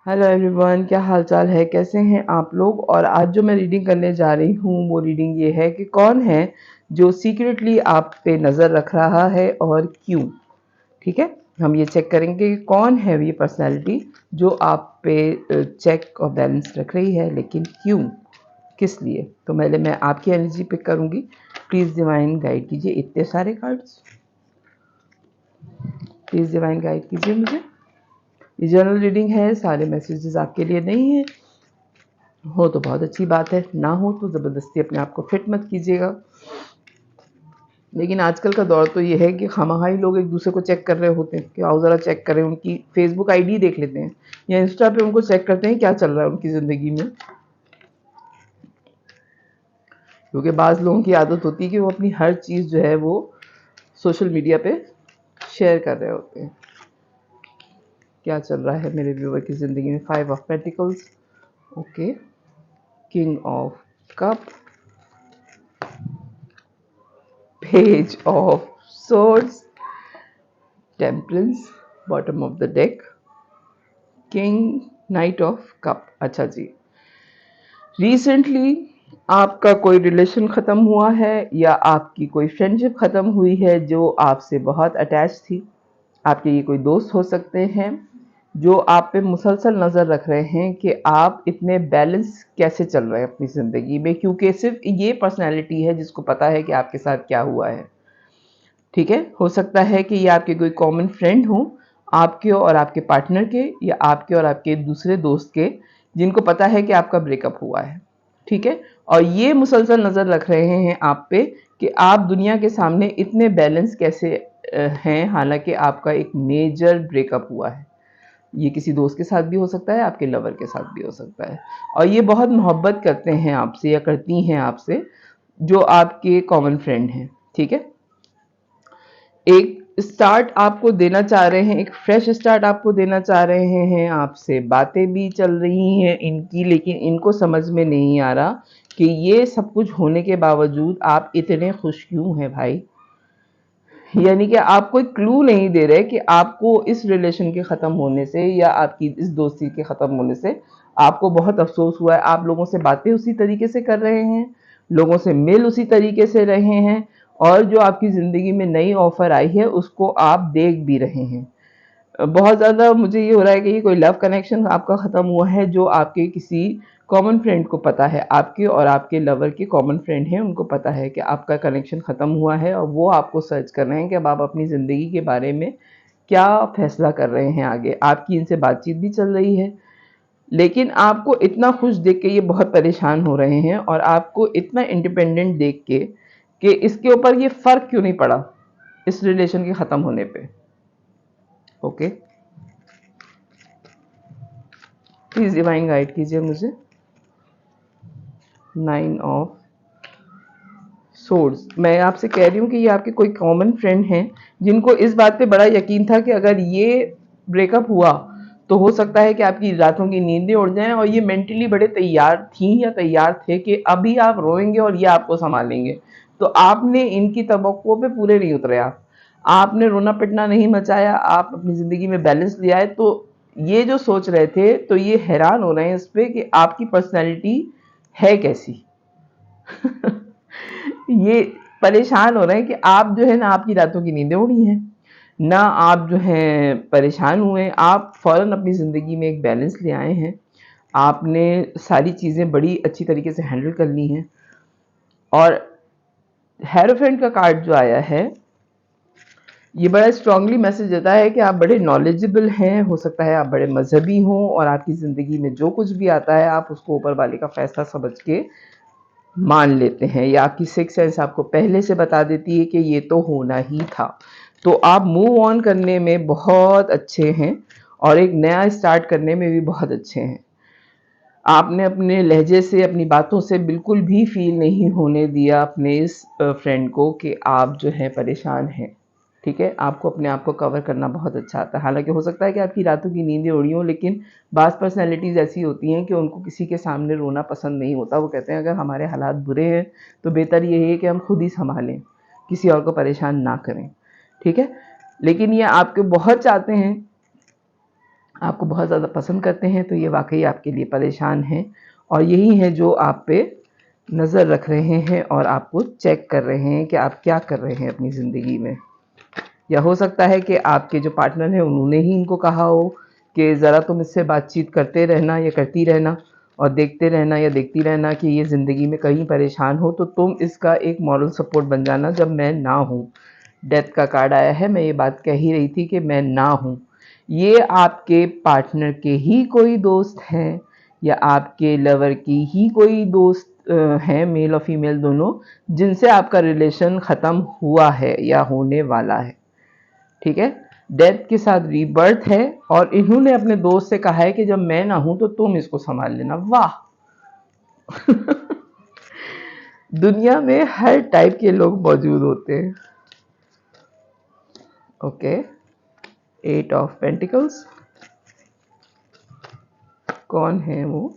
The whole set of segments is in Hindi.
हेलो एवरीवन, क्या हाल चाल है? कैसे हैं आप लोग? और आज जो मैं रीडिंग करने जा रही हूँ वो रीडिंग ये है कि कौन है जो सीक्रेटली आप पे नज़र रख रहा है और क्यों। ठीक है, हम ये चेक करेंगे कि कौन है ये पर्सनैलिटी जो आप पे चेक और बैलेंस रख रही है, लेकिन क्यों, किस लिए। तो मैं आपकी एनर्जी पिक करूँगी। प्लीज़ डिवाइन गाइड कीजिए। इतने सारे कार्ड्स, प्लीज़ डिवाइन गाइड कीजिए मुझे। ये जनरल रीडिंग है, सारे मैसेजेस आपके लिए नहीं है। हो तो बहुत अच्छी बात है, ना हो तो ज़बरदस्ती अपने आप को फिट मत कीजिएगा। लेकिन आजकल का दौर तो ये है कि खामखा ही लोग एक दूसरे को चेक कर रहे होते हैं कि आओ ज़रा चेक करें, उनकी फेसबुक आईडी देख लेते हैं या इंस्टा पे उनको चेक करते हैं क्या चल रहा है उनकी ज़िंदगी में। क्योंकि बाज़ लोगों की आदत होती है कि वो अपनी हर चीज़ जो है वो सोशल मीडिया पे शेयर कर रहे होते हैं। क्या चल रहा है मेरे व्यूअर की ज़िंदगी में? 5 of pentacles, okay, king of cup, page of swords, temperance, bottom of the deck, king, night of cup. अच्छा जी, रिसेंटली आपका कोई रिलेशन ख़त्म हुआ है या आपकी कोई फ्रेंडशिप ख़त्म हुई है जो आपसे बहुत अटैच थी। आपके ये कोई दोस्त हो सकते हैं जो आप पे मुसलसल नज़र रख रहे हैं कि आप इतने बैलेंस कैसे चल रहे हैं अपनी ज़िंदगी में, क्योंकि सिर्फ ये पर्सनैलिटी है जिसको पता है कि आपके साथ क्या हुआ है। ठीक है, हो सकता है कि ये आपके कोई कॉमन फ्रेंड हो, आपके और आपके पार्टनर के, या आपके और आपके दूसरे दोस्त के, जिनको पता है कि आपका ब्रेकअप हुआ है। ठीक है, और ये मुसलसल नज़र रख रहे हैं आप पे कि आप दुनिया के सामने इतने बैलेंस कैसे हैं, हालांकि आपका एक मेजर ब्रेकअप हुआ है। ये किसी दोस्त के साथ भी हो सकता है, आपके लवर के साथ भी हो सकता है, और ये बहुत मोहब्बत करते हैं आपसे या करती हैं आपसे, जो आपके कॉमन फ्रेंड हैं। ठीक है, एक स्टार्ट आपको देना चाह रहे हैं, एक फ्रेश स्टार्ट आपको देना चाह रहे हैं। आपसे बातें भी चल रही हैं इनकी, लेकिन इनको समझ में नहीं आ रहा कि ये सब कुछ होने के बावजूद आप इतने खुश क्यों हैं भाई। यानी कि आप कोई क्लू नहीं दे रहे कि आपको इस रिलेशन के ख़त्म होने से या आपकी इस दोस्ती के ख़त्म होने से आपको बहुत अफसोस हुआ है। आप लोगों से बातें उसी तरीके से कर रहे हैं, लोगों से मिल उसी तरीके से रहे हैं, और जो आपकी ज़िंदगी में नई ऑफ़र आई है उसको आप देख भी रहे हैं। बहुत ज़्यादा मुझे ये हो रहा है कि ये कोई लव कनेक्शन आपका ख़त्म हुआ है, जो आपके किसी कॉमन फ्रेंड को पता है, आपके और आपके लवर के कॉमन फ्रेंड हैं, उनको पता है कि आपका कनेक्शन ख़त्म हुआ है, और वो आपको सर्च कर रहे हैं कि अब आप अपनी ज़िंदगी के बारे में क्या फ़ैसला कर रहे हैं आगे। आपकी इनसे बातचीत भी चल रही है, लेकिन आपको इतना खुश देख के ये बहुत परेशान हो रहे हैं, और आपको इतना इंडिपेंडेंट देख के कि इसके ऊपर ये फ़र्क क्यों नहीं पड़ा इस रिलेशन के ख़त्म होने पे। ओके, प्लीज़ डिवाइन गाइड कीजिए मुझे। 9 ऑफ सोर्ड्स, मैं आपसे कह रही हूँ कि ये आपके कोई कॉमन फ्रेंड हैं जिनको इस बात पे बड़ा यकीन था कि अगर ये ब्रेकअप हुआ तो हो सकता है कि आपकी रातों की नींदें उड़ जाएं, और ये मेंटली बड़े तैयार थी या तैयार थे कि अभी आप रोएंगे और ये आपको संभालेंगे। तो आपने इनकी तवक्को पे पूरे नहीं उतरे, आपने रोना पिटना नहीं मचाया, आप अपनी ज़िंदगी में बैलेंस ले आए। तो ये जो सोच रहे थे, तो ये हैरान हो रहे हैं इस पे कि आपकी पर्सनैलिटी है कैसी। ये परेशान हो रहे हैं कि आप जो है ना, आपकी रातों की नींदें उड़ी हैं ना, आप जो हैं परेशान हुए हैं, आप फ़ौरन अपनी ज़िंदगी में एक बैलेंस ले आए हैं। आपने सारी चीज़ें बड़ी अच्छी तरीके से हैंडल कर ली हैं। और हेरोफेंट का कार्ड जो आया है, ये बड़ा स्ट्रांगली मैसेज देता है कि आप बड़े नॉलेजेबल हैं, हो सकता है आप बड़े मजहबी हों, और आपकी ज़िंदगी में जो कुछ भी आता है आप उसको ऊपर वाले का फैसला समझ के मान लेते हैं, या आपकी सिक्स सेंस आपको पहले से बता देती है कि ये तो होना ही था। तो आप मूव ऑन करने में बहुत अच्छे हैं, और एक नया स्टार्ट करने में भी बहुत अच्छे हैं। आपने अपने लहजे से, अपनी बातों से बिल्कुल भी फील नहीं होने दिया अपने इस फ्रेंड को कि आप जो है परेशान हैं। ठीक है, आपको अपने आप को कवर करना बहुत अच्छा आता है। हालांकि हो सकता है कि आपकी रातों की नींदें उड़ी हों, लेकिन बाज़ पर्सनैलिटीज़ ऐसी होती हैं कि उनको किसी के सामने रोना पसंद नहीं होता। वो कहते हैं अगर हमारे हालात बुरे हैं तो बेहतर ये है कि हम खुद ही संभालें, किसी और को परेशान ना करें। ठीक है, लेकिन ये आपके बहुत चाहते हैं आपको बहुत ज़्यादा पसंद करते हैं, तो ये वाकई आपके लिए परेशान हैं और यही है जो आप पे नज़र रख रहे हैं और आपको चेक कर रहे हैं कि आप क्या कर रहे हैं अपनी ज़िंदगी में। या हो सकता है कि आपके जो पार्टनर हैं उन्होंने ही इनको कहा हो कि ज़रा तुम इससे बातचीत करते रहना या करती रहना और देखते रहना या देखती रहना कि ये ज़िंदगी में कहीं परेशान हो तो तुम इसका एक मॉरल सपोर्ट बन जाना जब मैं ना हूँ। डेथ का कार्ड आया है, मैं ये बात कह ही रही थी कि मैं ना हूँ। ये आपके पार्टनर के ही कोई दोस्त हैं या आपके लवर की ही कोई दोस्त हैं, मेल और फीमेल दोनों, जिनसे आपका रिलेशन ख़त्म हुआ है या होने वाला है। ठीक है, डेथ के साथ रीबर्थ है और इन्होंने अपने दोस्त से कहा है कि जब मैं ना हूं तो तुम इसको संभाल लेना। वाह दुनिया में हर टाइप के लोग मौजूद होते हैं। ओके, 8 ऑफ पेंटिकल्स, कौन है वो?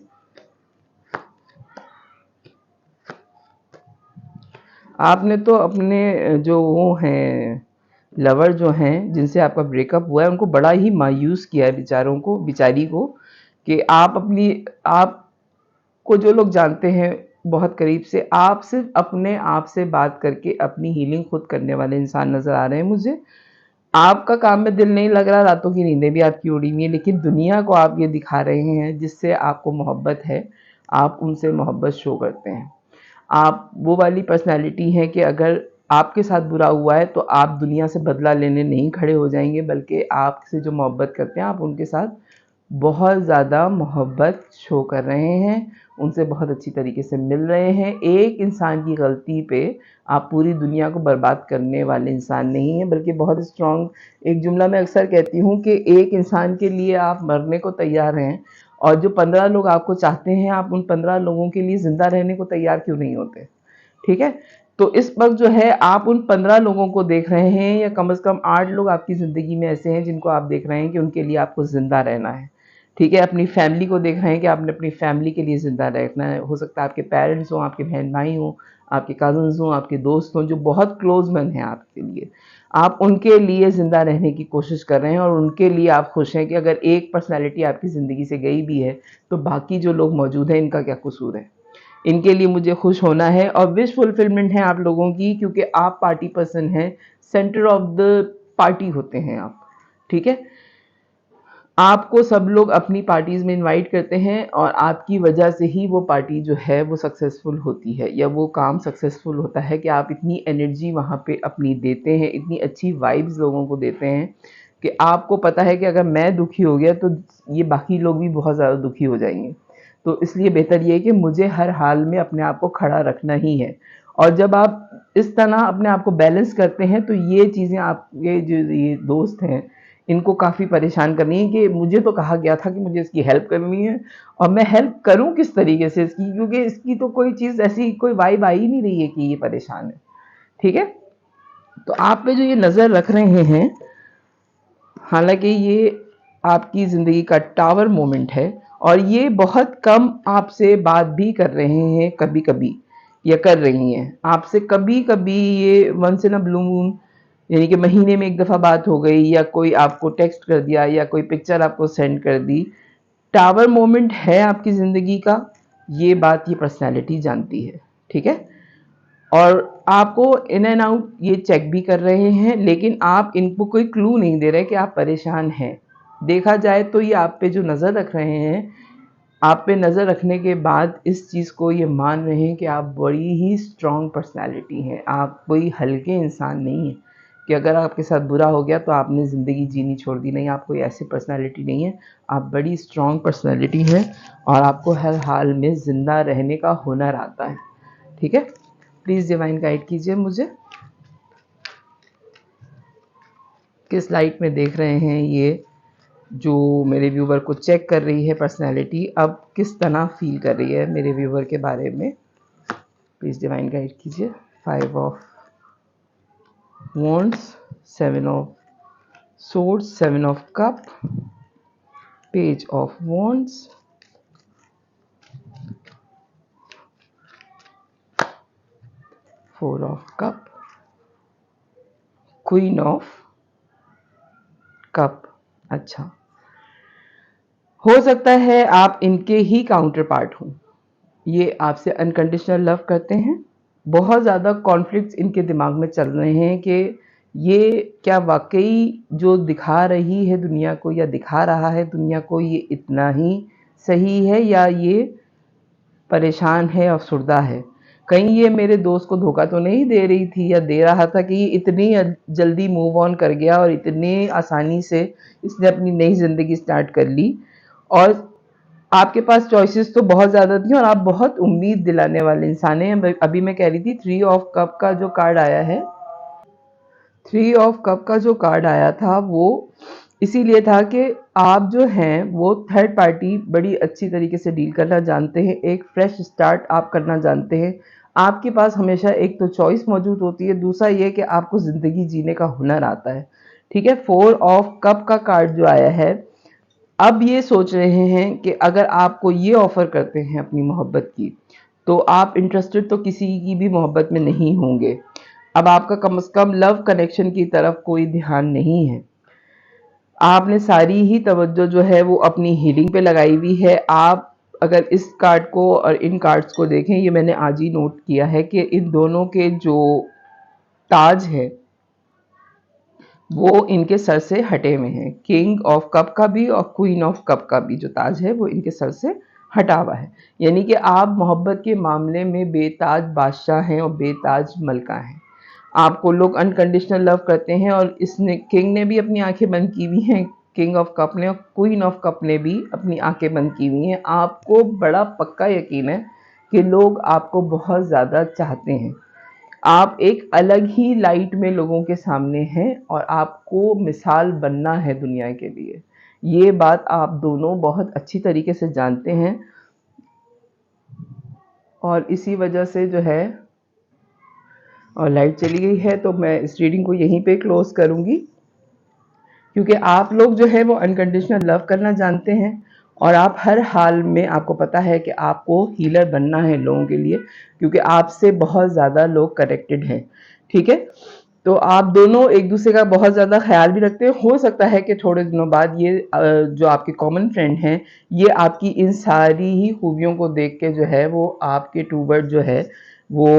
आपने तो अपने जो वो हैं लवर जो हैं जिनसे आपका ब्रेकअप हुआ है उनको बड़ा ही मायूस किया है बेचारों को, बेचारी को, कि आपको जो लोग जानते हैं बहुत करीब से, आप सिर्फ अपने आप से बात करके अपनी हीलिंग खुद करने वाले इंसान नज़र आ रहे हैं मुझे। आपका काम में दिल नहीं लग रहा, रातों की नींदें भी आपकी उड़ी हुई हैं, लेकिन दुनिया को आप ये दिखा रहे हैं जिससे आपको मोहब्बत है, आप उनसे मोहब्बत शो करते हैं। आप वो वाली पर्सनैलिटी हैं कि अगर आपके साथ बुरा हुआ है तो आप दुनिया से बदला लेने नहीं खड़े हो जाएंगे, बल्कि आपसे जो मोहब्बत करते हैं आप उनके साथ बहुत ज़्यादा मोहब्बत शो कर रहे हैं, उनसे बहुत अच्छी तरीके से मिल रहे हैं। एक इंसान की गलती पे आप पूरी दुनिया को बर्बाद करने वाले इंसान नहीं हैं, बल्कि बहुत स्ट्रॉन्ग। एक जुमला मैं अक्सर कहती हूँ कि एक इंसान के लिए आप मरने को तैयार हैं और जो 15 लोग आपको चाहते हैं, आप उन 15 लोगों के लिए ज़िंदा रहने को तैयार क्यों नहीं होते? ठीक है? तो इस वक़्त जो है आप उन 15 लोगों को देख रहे हैं या कम से कम 8 लोग आपकी ज़िंदगी में ऐसे हैं जिनको आप देख रहे हैं कि उनके लिए आपको ज़िंदा रहना है। ठीक है? अपनी फैमिली को देख रहे हैं कि आपने अपनी फैमिली के लिए ज़िंदा रहना है। हो सकता है आपके पेरेंट्स हों, आपके बहन-भाई हों, आपके कज़िन्स हों, आपके दोस्त हों जो बहुत क्लोज़ वन हैं आपके लिए। आप उनके लिए ज़िंदा रहने की कोशिश कर रहे हैं और उनके लिए आप खुश हैं कि अगर एक पर्सनैलिटी आपकी ज़िंदगी से गई भी है, तो बाकी जो लोग मौजूद हैं इनका क्या कसूर है? इनके लिए मुझे खुश होना है और विश फुलफिलमेंट है आप लोगों की, क्योंकि आप पार्टी पर्सन हैं, सेंटर ऑफ द पार्टी होते हैं आप। ठीक है, आपको सब लोग अपनी पार्टीज में इनवाइट करते हैं और आपकी वजह से ही वो पार्टी जो है वो सक्सेसफुल होती है या वो काम सक्सेसफुल होता है कि आप इतनी एनर्जी वहाँ पे अपनी देते हैं, इतनी अच्छी वाइब्स लोगों को देते हैं कि आपको पता है कि अगर मैं दुखी हो गया तो ये बाकी लोग भी बहुत ज़्यादा दुखी हो जाएंगे। तो इसलिए बेहतर ये है कि मुझे हर हाल में अपने आप को खड़ा रखना ही है। और जब आप इस तरह अपने आप को बैलेंस करते हैं तो ये चीज़ें आपके जो ये दोस्त हैं इनको काफ़ी परेशान करनी है कि मुझे तो कहा गया था कि मुझे इसकी हेल्प करनी है और मैं हेल्प करूं किस तरीके से इसकी, क्योंकि इसकी तो कोई चीज़ ऐसी कोई वाइब आ ही नहीं रही है कि ये परेशान है। ठीक है, तो आप पे जो ये नज़र रख रहे हैं, हालांकि ये आपकी ज़िंदगी का टावर मोमेंट है और ये बहुत कम आपसे बात भी कर रहे हैं कभी कभी, या कर रही हैं आपसे कभी कभी। ये once in a blue moon, यानी कि महीने में एक दफ़ा बात हो गई या कोई आपको टेक्स्ट कर दिया या कोई पिक्चर आपको सेंड कर दी। टावर मोमेंट है आपकी ज़िंदगी का, ये बात ये पर्सनैलिटी जानती है। ठीक है, और आपको इन एंड आउट ये चेक भी कर रहे हैं, लेकिन आप इनको कोई क्लू नहीं दे रहे कि आप परेशान हैं। देखा जाए तो ये आप पे जो नज़र रख रहे हैं, आप पे नज़र रखने के बाद इस चीज़ को ये मान रहे हैं कि आप बड़ी ही स्ट्रॉन्ग पर्सनैलिटी हैं, आप कोई हल्के इंसान नहीं हैं कि अगर आपके साथ बुरा हो गया तो आपने ज़िंदगी जीनी छोड़ दी। नहीं, आप कोई ऐसी पर्सनैलिटी नहीं है, आप बड़ी स्ट्रॉन्ग पर्सनैलिटी हैं और आपको हर हाल में ज़िंदा रहने का हुनर आता है। ठीक है, प्लीज़ डिवाइन गाइड कीजिए मुझे किस लाइट में देख रहे हैं ये जो मेरे व्यूवर को चेक कर रही है पर्सनैलिटी, अब किस तरह फील कर रही है मेरे व्यूवर के बारे में। प्लीज़ डिवाइन गाइड कीजिए। 5 of wands, 7 of swords, 7 of cup, page of wands, 4 of cup, queen of cup. अच्छा, हो सकता है आप इनके ही काउंटर पार्ट हों। ये आपसे अनकंडीशनल लव करते हैं। बहुत ज़्यादा कॉन्फ्लिक्ट्स इनके दिमाग में चल रहे हैं कि ये क्या वाकई जो दिखा रही है दुनिया को या दिखा रहा है दुनिया को ये इतना ही सही है या ये परेशान है, अफसुर्दा है। कहीं ये मेरे दोस्त को धोखा तो नहीं दे रही थी या दे रहा था कि ये इतनी जल्दी मूव ऑन कर गया और इतनी आसानी से इसने अपनी नई ज़िंदगी स्टार्ट कर ली। और आपके पास चॉइसेस तो बहुत ज़्यादा थी और आप बहुत उम्मीद दिलाने वाले इंसान हैं। अभी मैं कह रही थी 3 ऑफ कप का जो कार्ड आया है, 3 ऑफ कप का जो कार्ड आया था वो इसीलिए था कि आप जो हैं वो थर्ड पार्टी बड़ी अच्छी तरीके से डील करना जानते हैं, एक फ्रेश स्टार्ट आप करना जानते हैं। आपके पास हमेशा एक तो चॉइस मौजूद होती है, दूसरा ये कि आपको ज़िंदगी जीने का हुनर आता है। ठीक है, 4 ऑफ कप का कार्ड जो आया है, अब ये सोच रहे हैं कि अगर आपको ये ऑफ़र करते हैं अपनी मोहब्बत की, तो आप इंटरेस्टेड तो किसी की भी मोहब्बत में नहीं होंगे। अब आपका कम से कम लव कनेक्शन की तरफ कोई ध्यान नहीं है। आपने सारी ही तवज्जो जो है वो अपनी हीलिंग पे लगाई हुई है। आप अगर इस कार्ड को और इन कार्ड्स को देखें, ये मैंने आज ही नोट किया है कि इन दोनों के जो ताज है वो इनके सर से हटे हुए हैं। किंग ऑफ कप का भी और क्वीन ऑफ कप का भी जो ताज है वो इनके सर से हटा हुआ है। यानी कि आप मोहब्बत के मामले में बेताज बादशाह हैं और बेताज मलका हैं। आपको लोग अनकंडीशनल लव करते हैं और इसने किंग ने भी अपनी आंखें बंद की हुई हैं, किंग ऑफ कप ने, और क्वीन ऑफ कप ने भी अपनी आंखें बंद की हुई हैं। आपको बड़ा पक्का यकीन है कि लोग आपको बहुत ज़्यादा चाहते हैं। आप एक अलग ही लाइट में लोगों के सामने हैं और आपको मिसाल बनना है दुनिया के लिए। ये बात आप दोनों बहुत अच्छी तरीके से जानते हैं और इसी वजह से जो है, और लाइट चली गई है तो मैं इस रीडिंग को यहीं पे क्लोज करूँगी, क्योंकि आप लोग जो है वो अनकंडीशनल लव करना जानते हैं और आप हर हाल में, आपको पता है कि आपको हीलर बनना है लोगों के लिए, क्योंकि आपसे बहुत ज़्यादा लोग कनेक्टेड हैं। ठीक है, तो आप दोनों एक दूसरे का बहुत ज़्यादा ख्याल भी रखते हैं। हो सकता है कि थोड़े दिनों बाद ये जो आपके कॉमन फ्रेंड हैं ये आपकी इन सारी ही खूबियों को देख के जो है वो आपके टूवर्ड जो है वो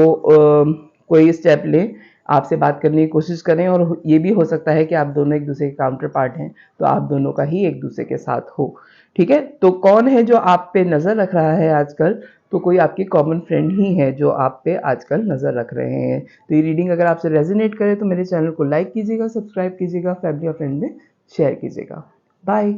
कोई स्टेप लें, आपसे बात करने की कोशिश करें। और ये भी हो सकता है कि आप दोनों एक दूसरे के काउंटर पार्ट हैं, तो आप दोनों का ही एक दूसरे के साथ हो। ठीक है, तो कौन है जो आप पे नज़र रख रहा है आजकल? तो कोई आपकी कॉमन फ्रेंड ही है जो आप पे आजकल नज़र रख रहे हैं। तो ये रीडिंग अगर आपसे रेजोनेट करे तो मेरे चैनल को लाइक कीजिएगा, सब्सक्राइब कीजिएगा, फैमिली और फ्रेंड में शेयर कीजिएगा। बाय।